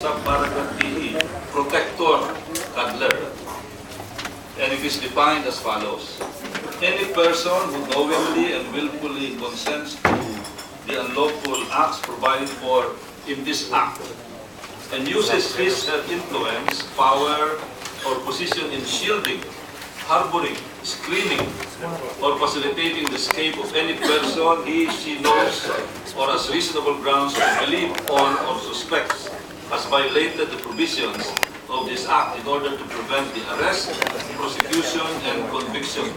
Subparagraph E, protector, coddler, and it is defined as follows. Any person who knowingly and willfully consents to the unlawful acts provided for in this act and uses his influence, power, or position in shielding, harboring, screening, or facilitating the escape of any person she knows or has reasonable grounds to believe on or suspects has violated the provisions of this act in order to prevent the arrest, prosecution, and conviction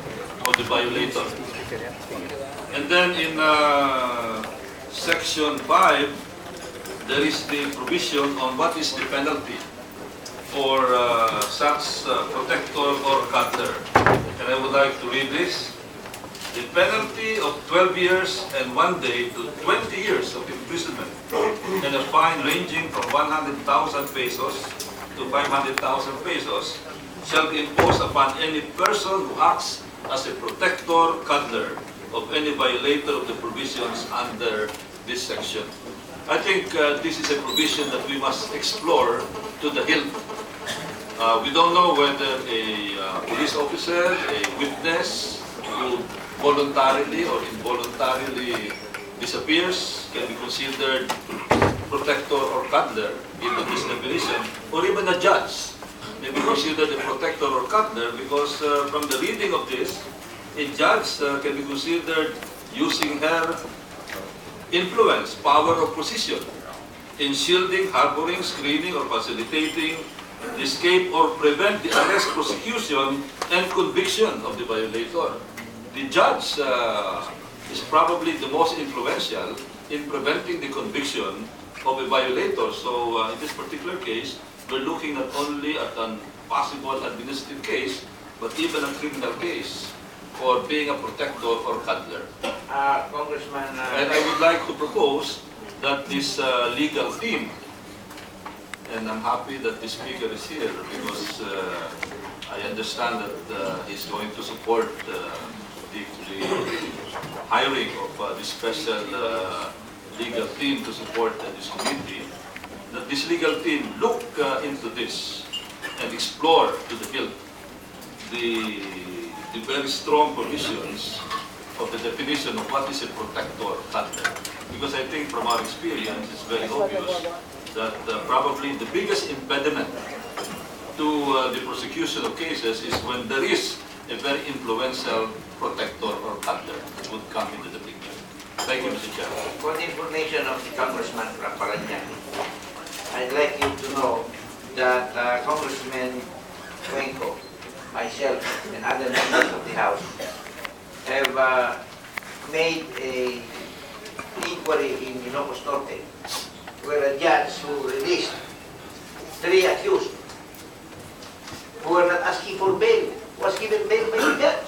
of the violator. And then in Section 5, there is the provision on what is the penalty for such protector or coddler. And I would like to read this. The penalty of 12 years and 1 day to 20 years of imprisonment and a fine ranging from 100,000 pesos to 500,000 pesos shall be imposed upon any person who acts as a protector, coddler of any violator of the provisions under this section. I think this is a provision that we must explore to the hilt. We don't know whether a police officer, a witness who voluntarily or involuntarily disappears can be considered protector or coddler into this definition, or even a judge may be considered a protector or coddler because from the reading of this, a judge can be considered using her influence, power, or position in shielding, harboring, screening, or facilitating the escape or prevent the arrest, prosecution, and conviction of the violator. The judge is probably the most influential in preventing the conviction of a violator. So in this particular case, we're looking not only at a possible administrative case, but even a criminal case for being a protector or coddler. Congressman... And I would like to propose that this legal team, and I'm happy that the speaker is here because I understand that he's going to support the hiring of the special legal team to support this committee, that this legal team look into this and explore to the hilt the very strong provisions of the definition of what is a protector coddler. Because I think from our experience, it's very obvious that probably the biggest impediment to the prosecution of cases is when there is a very influential protector or coddler would come into the picture. Thank you, Mr. Chair. For the information of the Congressman Paranaque, I'd like you to know that Congressman Cuenco, myself, and other members of the House have made an inquiry in Ilocos Norte, where a judge who released 3 accused who were not asking for bail was given bail by the judge.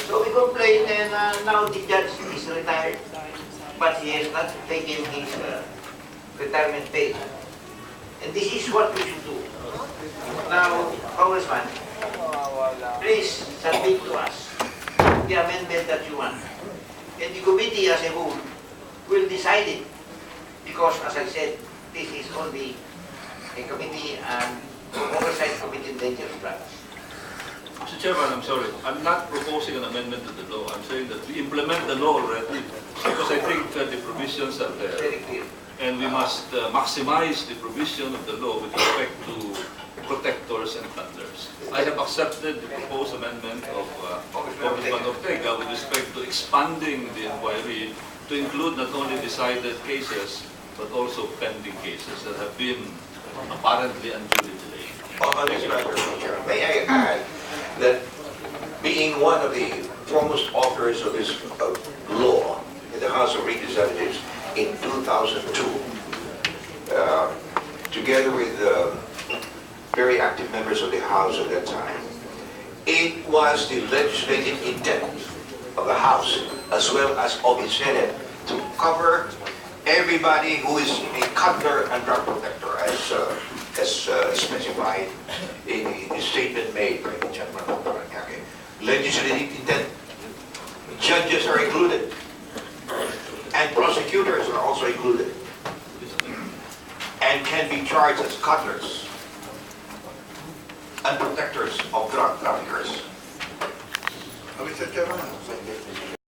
So we complained, and now the judge is retired, but he has not taken his retirement pay. And this is what we should do. Now, Congressman, please submit to us the amendment that you want. And the committee as a whole will decide it. Because, as I said, this is only a committee and oversight committee in dangerous drugs. Mr. Chairman, I'm sorry. I'm not proposing an amendment to the law. I'm saying that we implement the law already because I think the provisions are there. Very clear. And we must maximize the provision of the law with respect to protectors and coddlers. I have accepted the proposed amendment of Congressman Ortega with respect to expanding the inquiry to include not only decided cases, but also pending cases that have been apparently unduly delayed. On this matter, Mr. Chair, may I add that being one of the foremost authors of this law in the House of Representatives in 2002, together with very active members of the House at that time, it was the legislative intent of the House as well as of the Senate to cover everybody who is a coddler and drug protector, as specified in the statement made by the gentleman from Paranaque. Legislative intent, judges are included, and prosecutors are also included, and can be charged charged as coddlers and protectors of drug traffickers. Mr. Chairman,